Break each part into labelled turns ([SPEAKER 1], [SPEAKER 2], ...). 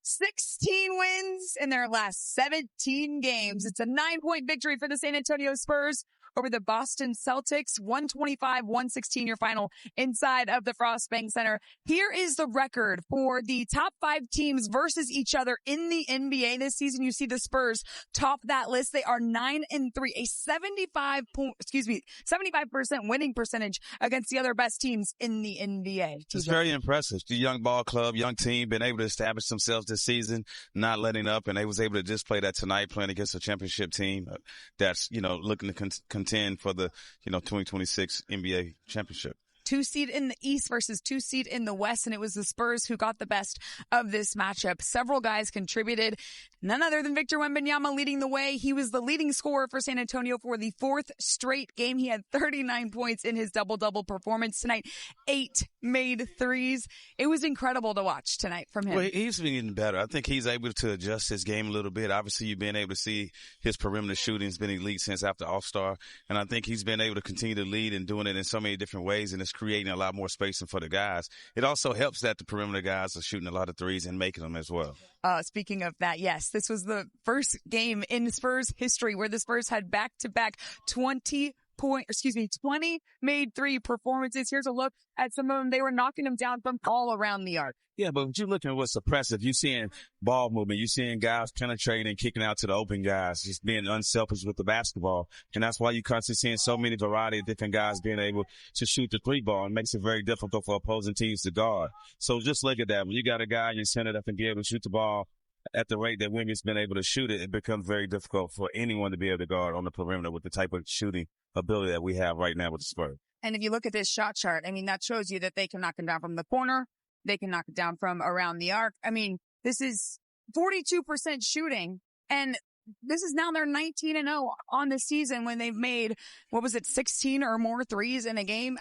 [SPEAKER 1] 16 wins in their last 17 games. It's a 9-point victory for the San Antonio Spurs over the Boston Celtics. 125-116 your final inside of the Frost Bank Center. Here is the record for the top 5 teams versus each other in the NBA this season. You see the Spurs top that list. They are 9-3, a 75% winning percentage against the other best teams in the NBA.
[SPEAKER 2] It's very impressive. The young ball club, young team, been able to establish themselves this season, not letting up, and they was able to display that tonight, playing against a championship team that's, looking to contend for the, 2026 NBA championship.
[SPEAKER 1] 2 seed in the East versus 2 seed in the West, and it was the Spurs who got the best of this matchup. Several guys contributed. None other than Victor Wembanyama leading the way. He was the leading scorer for San Antonio for the 4th straight game. He had 39 points in his double-double performance tonight. 8 made threes. It was incredible to watch tonight from him.
[SPEAKER 2] Well, he's been getting better. I think he's able to adjust his game a little bit. Obviously, you've been able to see his perimeter shooting has been elite since after All-Star, and I think he's been able to continue to lead and doing it in so many different ways, and it's creating a lot more spacing for the guys. It also helps that the perimeter guys are shooting a lot of threes and making them as well.
[SPEAKER 1] Speaking of that, yes, this was the first game in Spurs history where the Spurs had back-to-back 20 made three performances. Here's a look at some of them. They were knocking them down from all around the arc.
[SPEAKER 2] Yeah, but you're looking at what's oppressive. You're seeing ball movement. You're seeing guys penetrating and kicking out to the open guys, just being unselfish with the basketball. And that's why you're constantly seeing so many variety of different guys being able to shoot the 3 ball. It makes it very difficult for opposing teams to guard. So just look at that. When you got a guy in your center that can be able to shoot the ball at the rate that Wemby's been able to shoot it, it becomes very difficult for anyone to be able to guard on the perimeter with the type of shooting ability that we have right now with the Spurs.
[SPEAKER 1] And if you look at this shot chart, that shows you that they can knock him down from the corner. They can knock it down from around the arc. This is 42% shooting, and this is now their 19-0 on the season when they've made, 16 or more threes in a game.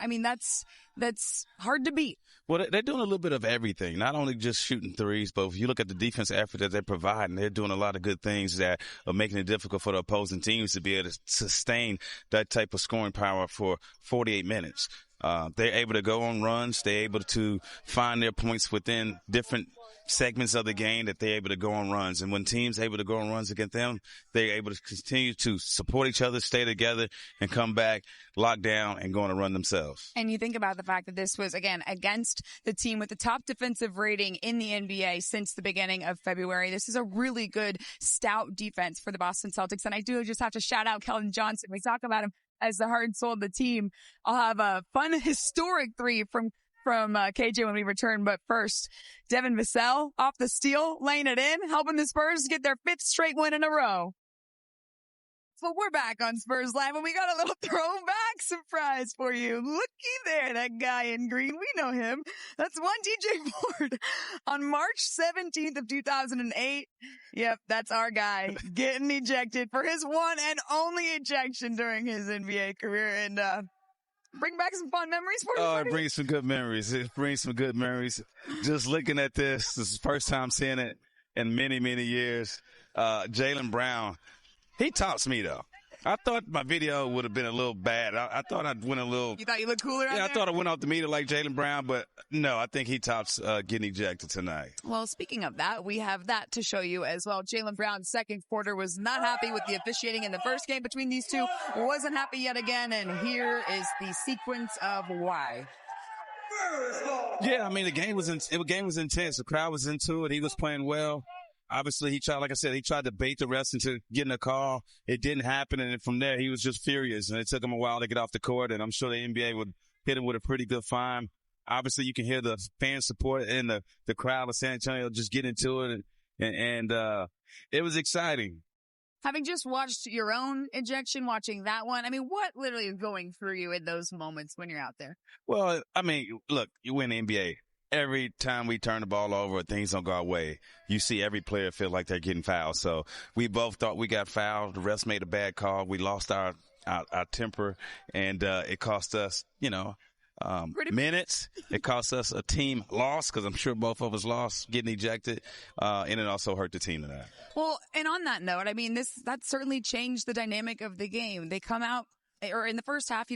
[SPEAKER 1] That's hard to beat.
[SPEAKER 2] Well, they're doing a little bit of everything, not only just shooting threes, but if you look at the defense effort that they're providing, they're doing a lot of good things that are making it difficult for the opposing teams to be able to sustain that type of scoring power for 48 minutes. They're able to go on runs. They're able to find their points within different segments of the game that they're able to go on runs. And when teams are able to go on runs against them, they're able to continue to support each other, stay together, and come back, lock down, and go on a run themselves.
[SPEAKER 1] And you think about the fact that this was, again, against the team with the top defensive rating in the NBA since the beginning of February. This is a really good, stout defense for the Boston Celtics. And I do just have to shout out Keldon Johnson. We talk about him as the heart and soul of the team. I'll have a fun, historic 3 from KJ when we return. But first, Devin Vassell off the steal, laying it in, helping the Spurs get their 5th straight win in a row. So we're back on Spurs Live, and we got a little throwback surprise for you. Looky there, that guy in green. We know him. That's one DJ Ford. On March 17th of 2008, yep, that's our guy getting ejected for his one and only ejection during his NBA career. And bring back some fun memories for you.
[SPEAKER 2] Oh, it brings some good memories. It brings some good memories. Just looking at this is the first time seeing it in many, many years. Jaylen Brown. He tops me, though. I thought my video would have been a little bad. I thought I'd went a little.
[SPEAKER 1] You thought you looked cooler out there?
[SPEAKER 2] I thought I went off the meter like Jaylen Brown, but no, I think he tops getting ejected tonight.
[SPEAKER 1] Well, speaking of that, we have that to show you as well. Jaylen Brown's second quarter was not happy with the officiating in the first game between these two. Wasn't happy yet again, and here is the sequence of why.
[SPEAKER 2] Yeah, the game was intense. The crowd was into it. He was playing well. Obviously, he tried to bait the refs into getting a call. It didn't happen, and from there, he was just furious, and it took him a while to get off the court, and I'm sure the NBA would hit him with a pretty good fine. Obviously, you can hear the fan support and the crowd of San Antonio just get into it, and it was exciting.
[SPEAKER 1] Having just watched your own ejection, watching that one, what literally is going through you in those moments when you're out there?
[SPEAKER 2] Well, look, you win the NBA. Every time we turn the ball over, things don't go our way. You see every player feel like they're getting fouled. So we both thought we got fouled. The refs made a bad call. We lost our temper, and it cost us, minutes. It cost us a team loss because I'm sure both of us lost getting ejected, and it also hurt the team tonight.
[SPEAKER 1] Well, and on that note, that certainly changed the dynamic of the game. They come out or in the first half,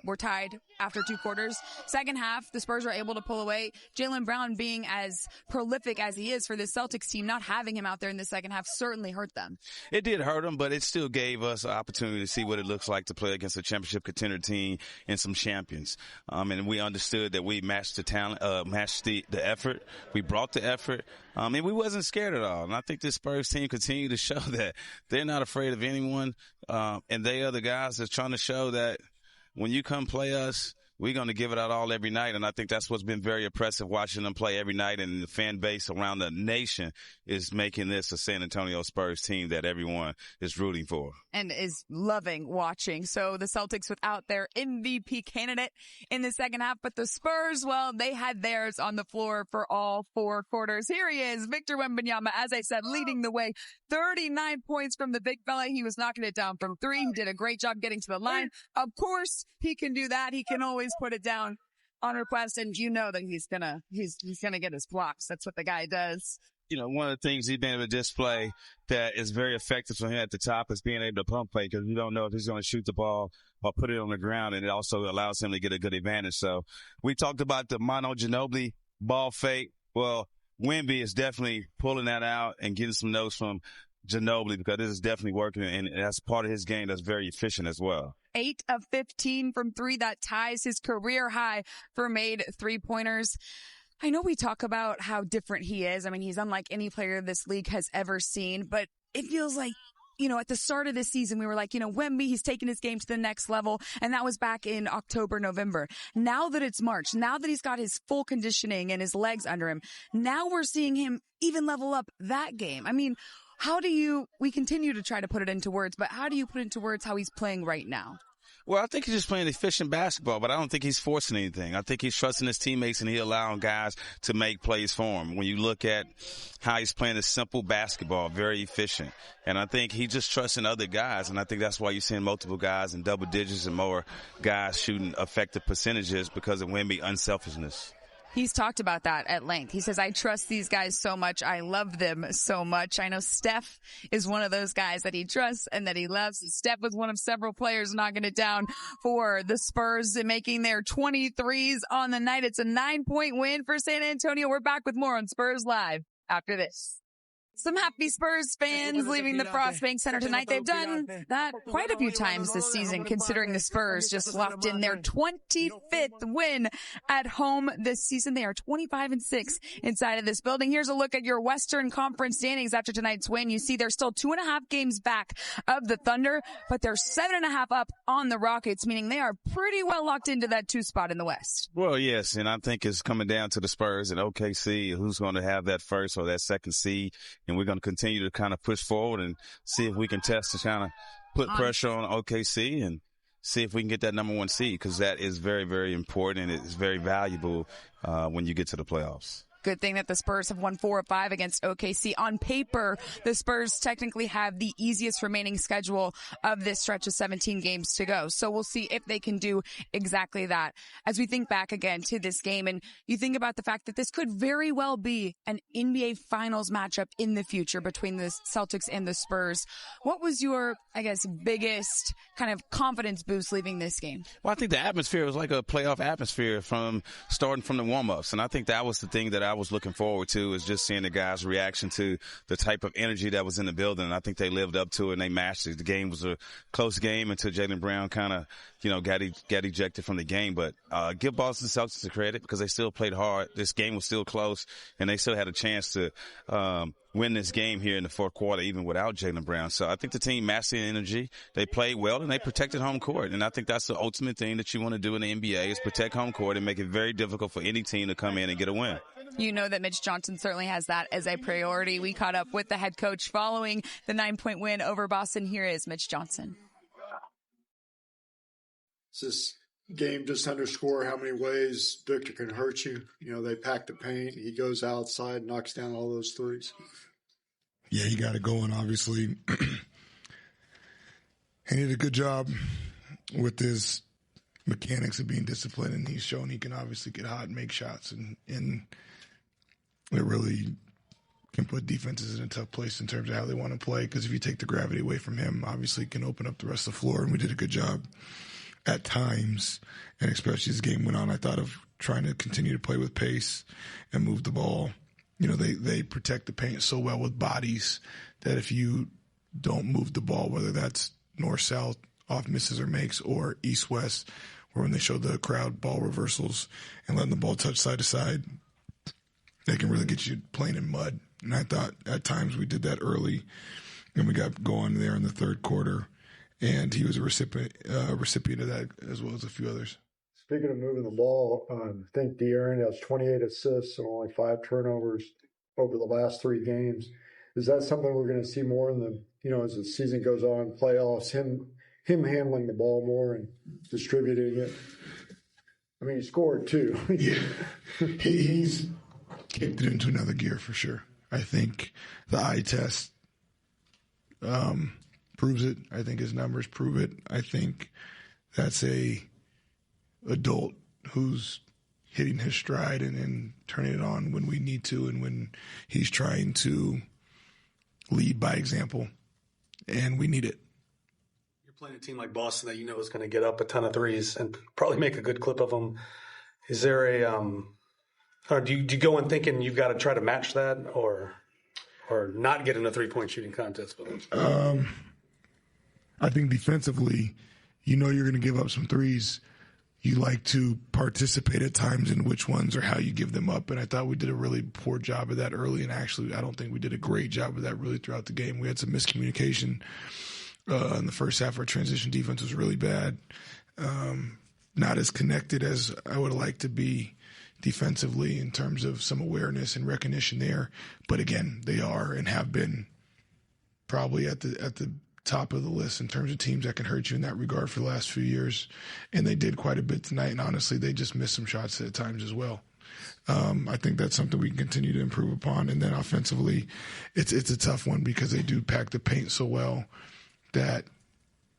[SPEAKER 1] we're tied after 2 quarters. Second half, the Spurs are able to pull away. Jaylen Brown being as prolific as he is for this Celtics team, not having him out there in the second half certainly hurt them.
[SPEAKER 2] It did hurt them, but it still gave us an opportunity to see what it looks like to play against a championship contender team and some champions. And we understood that we matched the talent, matched the effort. We brought the effort. And we wasn't scared at all. And I think this Spurs team continued to show that they're not afraid of anyone. And they are the guys that's trying to show that when you come play us, we're going to give it out all every night. And I think that's what's been very impressive watching them play every night. And the fan base around the nation is making this a San Antonio Spurs team that everyone is rooting for.
[SPEAKER 1] And is loving watching. So the Celtics without their MVP candidate in the second half. But the Spurs, well, they had theirs on the floor for all 4 quarters. Here he is, Victor Wembanyama, as I said, leading the way. 39 points from the big fella. He was knocking it down from 3. He did a great job getting to the line. Of course, he can do that. He can always put it down on request, and that he's gonna get his blocks. That's what the guy does.
[SPEAKER 2] One of the things he's been able to display that is very effective for him at the top is being able to pump fake, because you don't know if he's going to shoot the ball or put it on the ground, and it also allows him to get a good advantage. So we talked about the Manu Ginobili ball fake. Well, Wemby is definitely pulling that out and getting some notes from Ginobili, because this is definitely working, and that's part of his game that's very efficient as well.
[SPEAKER 1] 8 of 15 from 3. That ties his career high for made 3-pointers. I know we talk about how different he is. I mean, he's unlike any player this league has ever seen, but it feels like, at the start of this season, we were like, Wemby, he's taking his game to the next level. And that was back in October, November. Now that it's March, now that he's got his full conditioning and his legs under him, now we're seeing him even level up that game. I mean, we continue to try to put it into words, but how do you put into words how he's playing right now?
[SPEAKER 2] Well, I think he's just playing efficient basketball, but I don't think he's forcing anything. I think he's trusting his teammates, and he's allowing guys to make plays for him. When you look at how he's playing this simple basketball, very efficient. And I think he's just trusting other guys, and I think that's why you're seeing multiple guys in double digits and more guys shooting effective percentages because of Wemby's unselfishness.
[SPEAKER 1] He's talked about that at length. He says, I trust these guys so much. I love them so much. I know Steph is one of those guys that he trusts and that he loves. Steph was one of several players knocking it down for the Spurs and making their 23s on the night. It's a 9-point win for San Antonio. We're back with more on Spurs Live after this. Some happy Spurs fans leaving the Frost Bank Center tonight. They've done that quite a few times this season, considering the Spurs just locked in their 25th win at home this season. They are 25-6 inside of this building. Here's a look at your Western Conference standings after tonight's win. You see they're still 2.5 games back of the Thunder, but they're 7.5 up on the Rockets, meaning they are pretty well locked into that 2 spot in the West.
[SPEAKER 2] Well, yes, and I think it's coming down to the Spurs and OKC, who's going to have that first or that second seed. And we're going to continue to kind of push forward and see if we can test to kind of put pressure on OKC and see if we can get that number 1 seed, because that is very, very important, and it's very valuable when you get to the playoffs.
[SPEAKER 1] Good thing that the Spurs have won 4 of 5 against OKC. On paper, the Spurs technically have the easiest remaining schedule of this stretch of 17 games to go. So we'll see if they can do exactly that. As we think back again to this game, and you think about the fact that this could very well be an NBA Finals matchup in the future between the Celtics and the Spurs. What was your, biggest kind of confidence boost leaving this game?
[SPEAKER 2] Well, I think the atmosphere was like a playoff atmosphere from starting from the warm-ups. And I think that was the thing that I was looking forward to, is just seeing the guys' reaction to the type of energy that was in the building. And I think they lived up to it and they matched it. The game was a close game until Jaylen Brown kind of, got ejected from the game. But give Boston Celtics the credit, because they still played hard. This game was still close, and they still had a chance to win this game here in the fourth quarter, even without Jaylen Brown. So I think the team matched the energy. They played well, and they protected home court. And I think that's the ultimate thing that you want to do in the NBA, is protect home court and make it very difficult for any team to come in and get a win.
[SPEAKER 1] You know that Mitch Johnson certainly has that as a priority. We caught up with the head coach following the 9-point win over Boston. Here is Mitch Johnson.
[SPEAKER 3] This game just underscore how many ways Victor can hurt you. They pack the paint. He goes outside, knocks down all those threes.
[SPEAKER 4] Yeah, he got it going, obviously. He did a good job with his mechanics of being disciplined, and he's shown he can obviously get hot and make shots, and it really can put defenses in a tough place in terms of how they want to play, because if you take the gravity away from him, obviously it can open up the rest of the floor, and we did a good job at times, and especially as the game went on, I thought of trying to continue to play with pace and move the ball. You know, they protect the paint so well with bodies that if you don't move the ball, whether that's north-south, off misses or makes, or east-west, or when they show the crowd ball reversals and letting the ball touch side to side, they can really get you playing in mud. And I thought at times we did that early, and we got going there in the third quarter, and he was a recipient of that as well as a few others.
[SPEAKER 3] Speaking of moving the ball, I think De'Aaron has 28 assists and only 5 turnovers over the last 3 games. Is that something we're going to see more in the, as the season goes on, playoffs, him handling the ball more and distributing it? I mean, he scored too.
[SPEAKER 4] Yeah. He's kicked it into another gear for sure. I think the eye test proves it. I think his numbers prove it. I think that's a adult who's hitting his stride and turning it on when we need to, and when he's trying to lead by example, and we need it.
[SPEAKER 5] You're playing a team like Boston that you know is going to get up a ton of threes and probably make a good clip of them. Is there or do you go in thinking you've got to try to match that, or not get in a 3-point shooting contest with them?
[SPEAKER 4] I think defensively, you're going to give up some threes. You like to participate at times in which ones or how you give them up. And I thought we did a really poor job of that early. And actually, I don't think we did a great job of that really throughout the game. We had some miscommunication in the first half. Our transition defense was really bad. Not as connected as I would like to be defensively in terms of some awareness and recognition there. But again, they are and have been probably at the top of the list in terms of teams that can hurt you in that regard for the last few years. And they did quite a bit tonight. And honestly, they just missed some shots at times as well. I think that's something we can continue to improve upon. And then offensively, it's a tough one because they do pack the paint so well that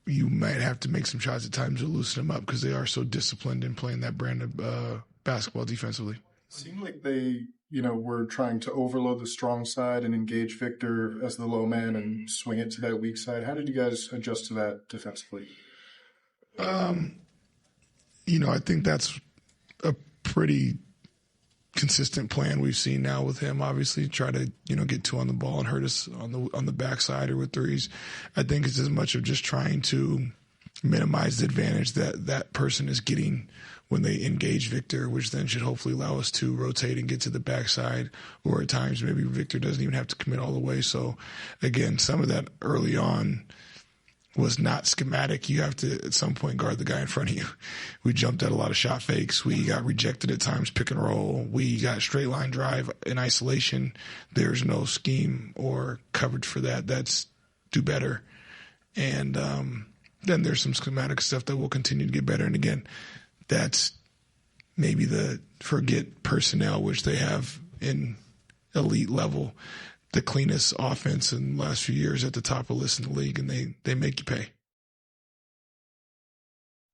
[SPEAKER 4] you might have to make some shots at times to loosen them up because they are so disciplined in playing that brand of basketball defensively.
[SPEAKER 6] It seemed like they, were trying to overload the strong side and engage Victor as the low man and swing it to that weak side. How did you guys adjust to that defensively?
[SPEAKER 4] I think that's a pretty consistent plan we've seen now with him. Obviously, try to get 2 on the ball and hurt us on the backside or with threes. I think it's as much of just trying to minimize the advantage that person is getting when they engage Victor, which then should hopefully allow us to rotate and get to the backside, or at times maybe Victor doesn't even have to commit all the way. So again, some of that early on was not schematic. You have to at some point guard the guy in front of you. We jumped at a lot of shot fakes. We got rejected at times, pick and roll. We got straight line drive in isolation. There's no scheme or coverage for that. That's do better. And then there's some schematic stuff that will continue to get better. And again, that's maybe the forget personnel, which they have in elite level, the cleanest offense in the last few years at the top of the list in the league, and they make you pay.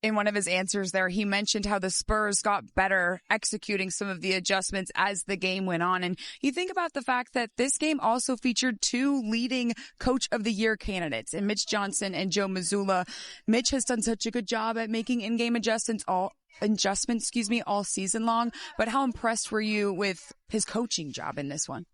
[SPEAKER 1] In one of his answers there, he mentioned how the Spurs got better executing some of the adjustments as the game went on. And you think about the fact that this game also featured 2 leading Coach of the Year candidates, in Mitch Johnson and Joe Mazzulla. Mitch has done such a good job at making in-game adjustments all season long. But how impressed were you with his coaching job in this one?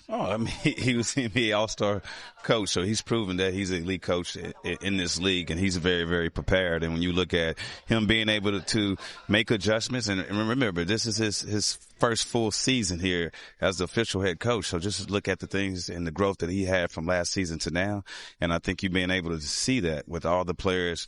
[SPEAKER 2] Oh, I mean, he was an NBA All-Star coach, so he's proven that he's an elite coach in this league, and he's very, very prepared. And when you look at him being able to make adjustments, and remember, this is his first full season here as the official head coach, so just look at the things and the growth that he had from last season to now, and I think you've been able to see that with all the players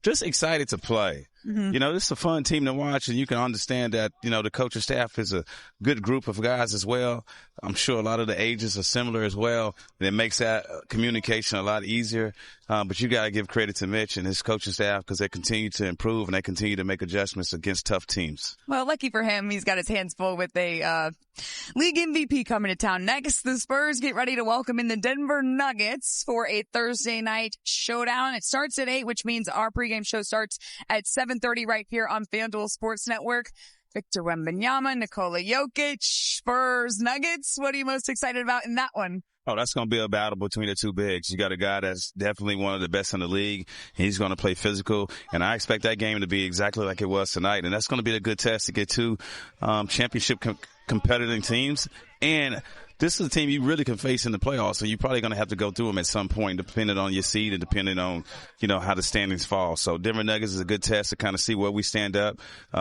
[SPEAKER 2] just excited to play. Mm-hmm. This is a fun team to watch, and you can understand that, the coaching staff is a good group of guys as well. I'm sure a lot of the ages are similar as well. And it makes that communication a lot easier. But you got to give credit to Mitch and his coaching staff because they continue to improve and they continue to make adjustments against tough teams.
[SPEAKER 1] Well, lucky for him, he's got his hands full with a league MVP coming to town. Next, the Spurs get ready to welcome in the Denver Nuggets for a Thursday night showdown. It starts at 8, which means our pregame show starts at 7:30 right here on FanDuel Sports Network. Victor Wembanyama, Nikola Jokic, Spurs, Nuggets. What are you most excited about in that one?
[SPEAKER 2] Oh, that's going to be a battle between the two bigs. You got a guy that's definitely one of the best in the league. He's going to play physical, and I expect that game to be exactly like it was tonight. And that's going to be a good test to get two championship competitive teams. And this is a team you really can face in the playoffs, so you're probably going to have to go through them at some point, depending on your seed and depending on, how the standings fall. So Denver Nuggets is a good test to kind of see where we stand up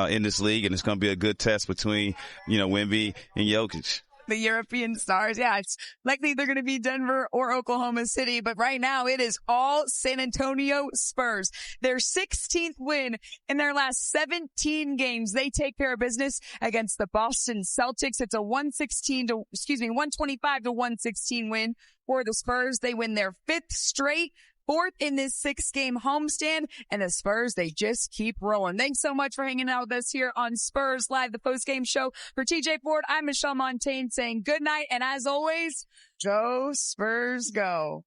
[SPEAKER 2] in this league, and it's going to be a good test between, Wemby and Jokic.
[SPEAKER 1] The European stars. Yeah, it's likely they're going to be Denver or Oklahoma City, but right now it is all San Antonio Spurs. Their 16th win in their last 17 games. They take care of business against the Boston Celtics. It's a 125 to 116 win for the Spurs. They win their 5th straight, 4th in this 6-game homestand, and the Spurs, they just keep rolling. Thanks so much for hanging out with us here on Spurs Live, the post-game show. For TJ Ford, I'm Michelle Montaigne saying good night, and as always, go Spurs go.